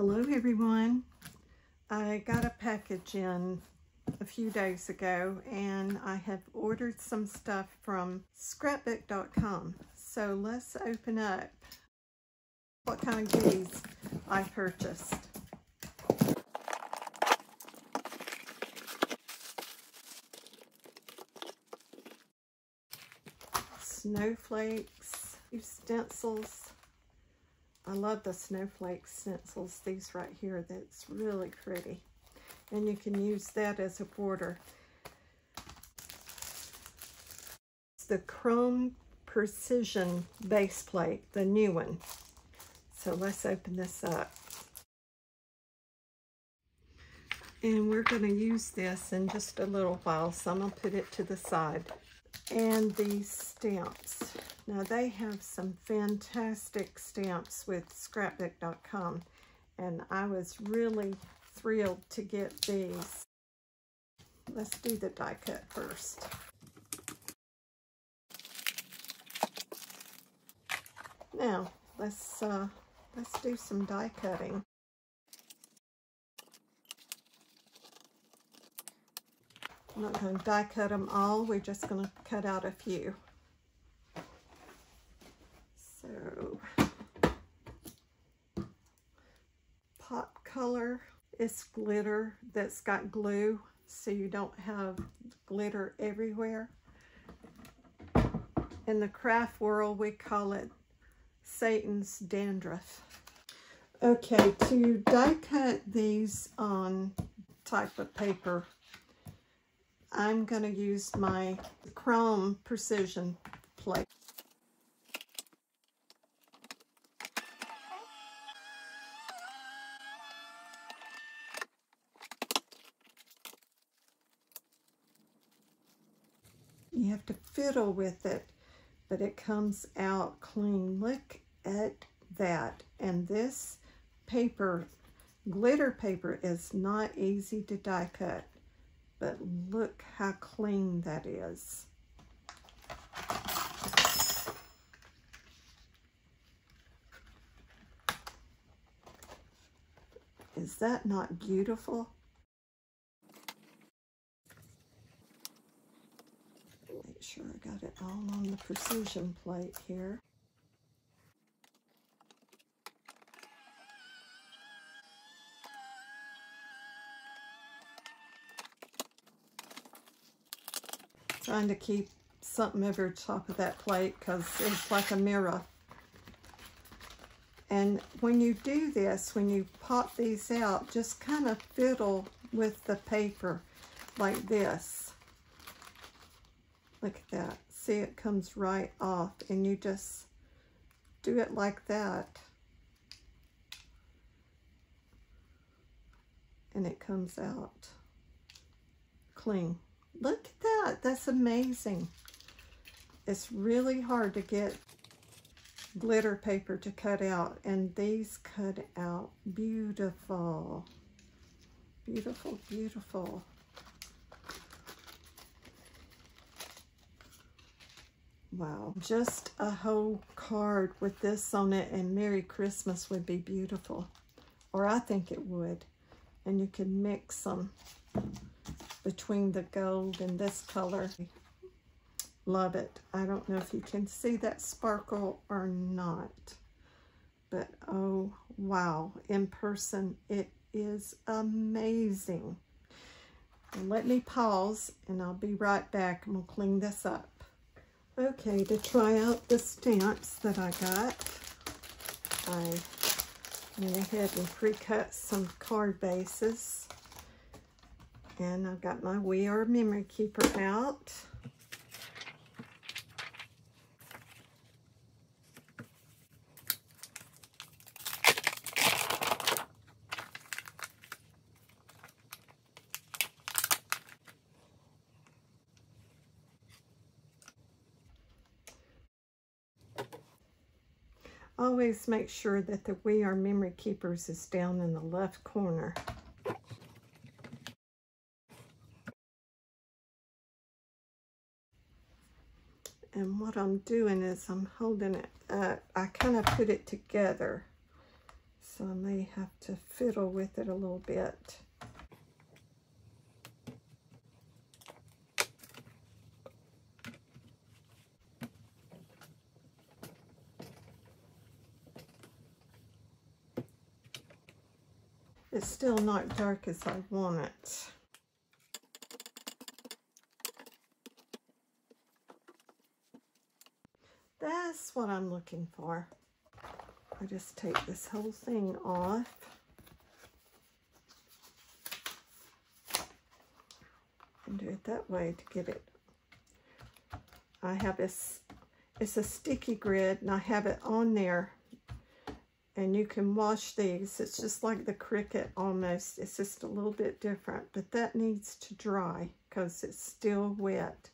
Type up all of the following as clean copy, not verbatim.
Hello everyone. I got a package in a few days ago and I have ordered some stuff from Scrapbook.com. So let's open up what kind of goodies I purchased. Snowflakes, stencils. I love the snowflake stencils, these right here, that's really pretty. And you can use that as a border. It's the Chrome Precision base plate, the new one. So let's open this up. And we're going to use this in just a little while, so I'm going to put it to the side. And these stamps. Now they have some fantastic stamps with Scrapbook.com, and I was really thrilled to get these. Let's do the die cut first. Now let's do some die cutting. I'm not going to die cut them all, we're just going to cut out a few. So, pop color is glitter that's got glue, so you don't have glitter everywhere. In the craft world, we call it Satan's dandruff. Okay, to die cut these on type of paper, I'm going to use my Chrome Precision plate. You have to fiddle with it, but it comes out clean. Look at that. And this paper, glitter paper, is not easy to die cut. But look how clean that is. Is that not beautiful? Make sure I got it all on the precision plate here. Trying to keep something over top of that plate because it's like a mirror. And when you do this, when you pop these out, just kind of fiddle with the paper like this. Look at that. See, it comes right off, and you just do it like that. And it comes out clean. Look at that. That's amazing. It's really hard to get glitter paper to cut out, and these cut out beautiful. Beautiful, beautiful. Wow. Just a whole card with this on it and Merry Christmas would be beautiful. Or I think it would. And you can mix them between the gold and this color. Love it. I don't know if you can see that sparkle or not, but oh wow, in person it is amazing. And let me pause and I'll be right back and we'll clean this up. Okay, to try out the stamps that I got, I went ahead and pre-cut some card bases. And I've got my We Are Memory Keeper out. Always make sure that the We Are Memory Keepers is down in the left corner. And what I'm doing is I'm holding it up. I kind of put it together. so I may have to fiddle with it a little bit. It's still not dark as I want it. That's what I'm looking for. I just take this whole thing off. And do it that way to get it. I have this, it's a sticky grid, and I have it on there. And you can wash these. It's just like the Cricut almost. It's just a little bit different. But that needs to dry because it's still wet.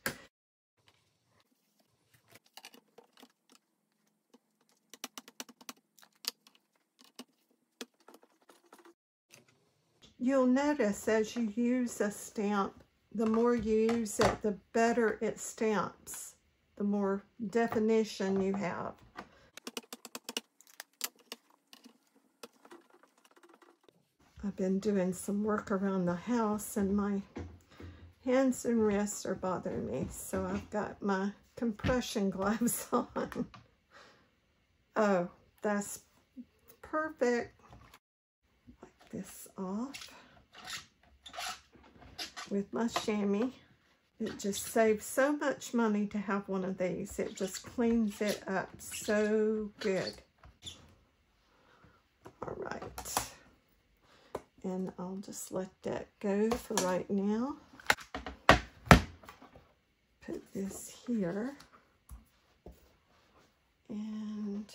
You'll notice as you use a stamp, the more you use it, the better it stamps. The more definition you have. I've been doing some work around the house and my hands and wrists are bothering me, so I've got my compression gloves on. Oh, that's perfect. Wipe this off with my chamois. It just saves so much money to have one of these. It just cleans it up so good. All right. And I'll just let that go for right now. Put this here. And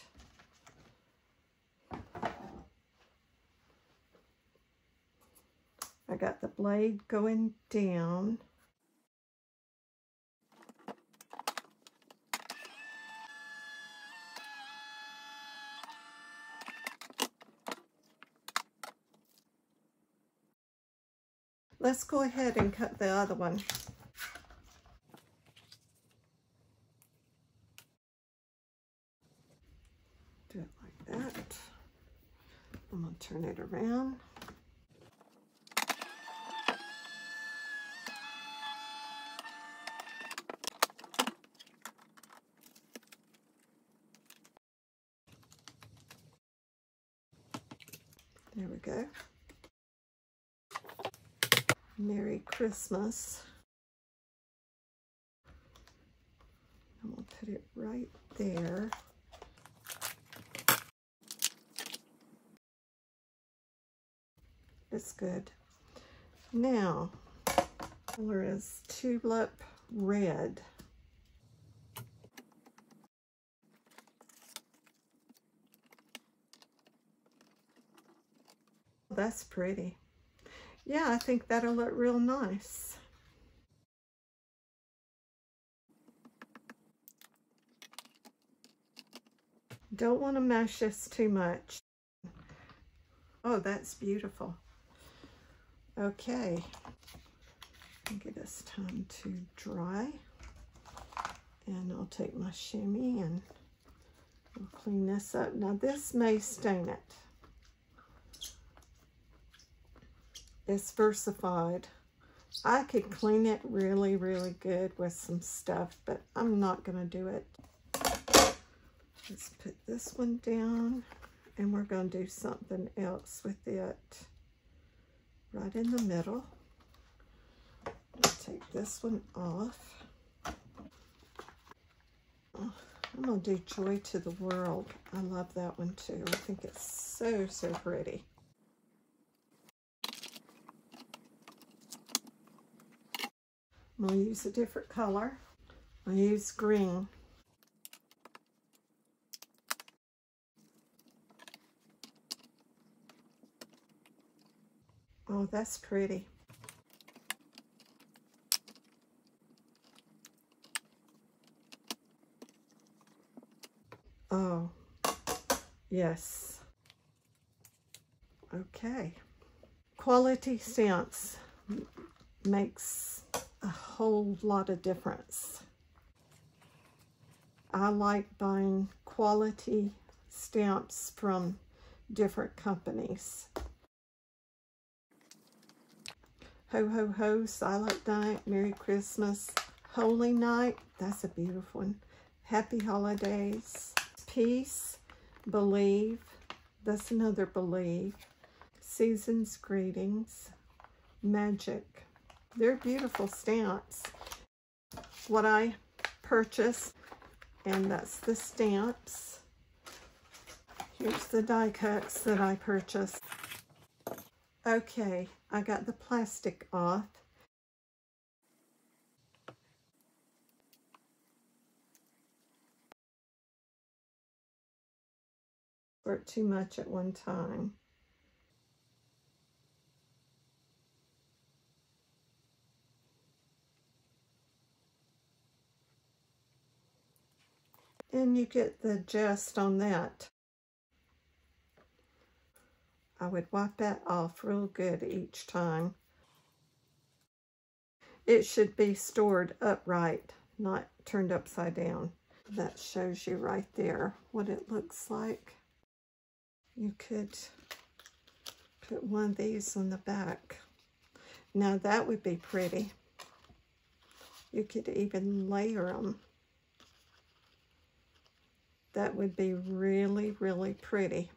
I got the blade going down. Let's go ahead and cut the other one. Do it like that. I'm going to turn it around. There we go. Merry Christmas. I'm going to put it right there. It's good. Now, color is Tulip Red. That's pretty. Yeah, I think that'll look real nice. Don't want to mash this too much. Oh, that's beautiful. Okay. Give this time to dry. And I'll take my chamois and I'll clean this up. Now this may stain it. It's versified. I could clean it really, really good with some stuff, but I'm not going to do it. Let's put this one down, and we're going to do something else with it right in the middle. I'll take this one off. I'm going to do Joy to the World. I love that one too. I think it's so, so pretty. I'm going to use a different color. I'll use green. Oh, that's pretty. Oh, yes. Okay. Quality stamps makes a whole lot of difference. I like buying quality stamps from different companies. Ho, ho, ho, Silent Night, Merry Christmas, Holy Night, that's a beautiful one. Happy Holidays, Peace, Believe, that's another Believe. Season's Greetings, Magic. They're beautiful stamps. What I purchased, and that's the stamps. Here's the die cuts that I purchased. Okay, I got the plastic off. Squirt too much at one time. And you get the gist on that. I would wipe that off real good each time. It should be stored upright, not turned upside down. That shows you right there what it looks like. You could put one of these on the back. Now that would be pretty. You could even layer them. That would be really, really pretty.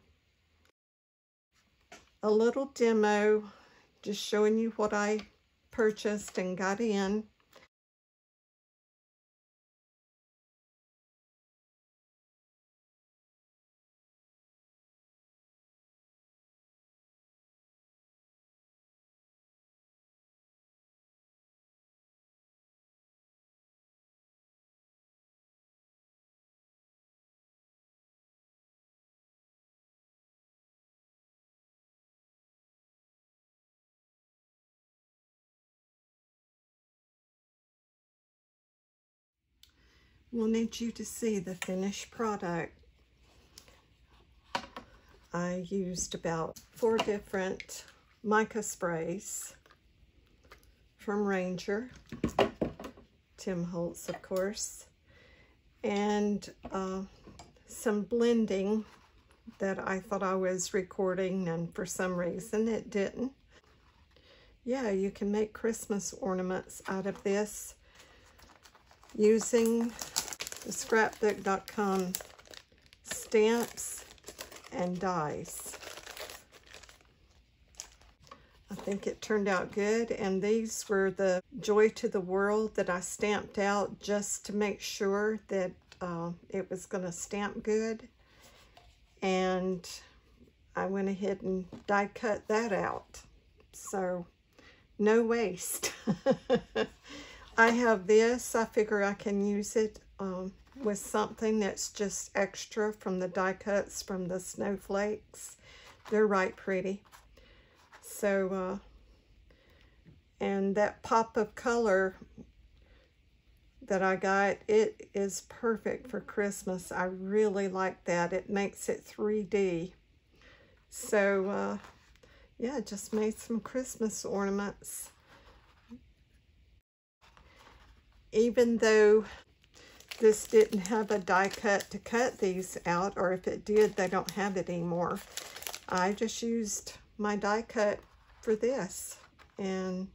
A little demo, just showing you what I purchased and got in. Wanted you to see the finished product. I used about 4 different mica sprays from Ranger, Tim Holtz, of course, and some blending that I thought I was recording, and for some reason it didn't. Yeah, you can make Christmas ornaments out of this using the scrapbook.com stamps and dies. I think it turned out good, and these were the Joy to the World that I stamped out just to make sure that it was going to stamp good, and I went ahead and die cut that out, so no waste. I have this. I figure I can use it with something that's just extra from the die cuts from the snowflakes. They're right pretty. So, and that pop of color that I got, it is perfect for Christmas. I really like that. It makes it 3D. So, yeah, just made some Christmas ornaments. Even though this didn't have a die cut to cut these out, or if it did, they don't have it anymore. I just used my die cut for this, and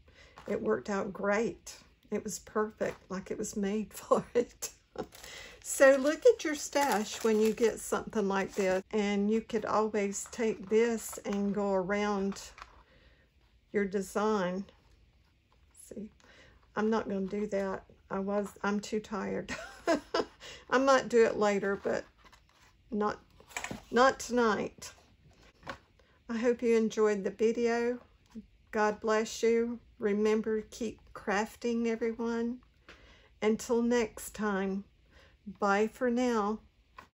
it worked out great. It was perfect, like it was made for it. So look at your stash when you get something like this, and you could always take this and go around your design. See, I'm not going to do that. I'm too tired. I might do it later, but not tonight. I hope you enjoyed the video. God bless you. Remember, keep crafting, everyone. Until next time, bye for now.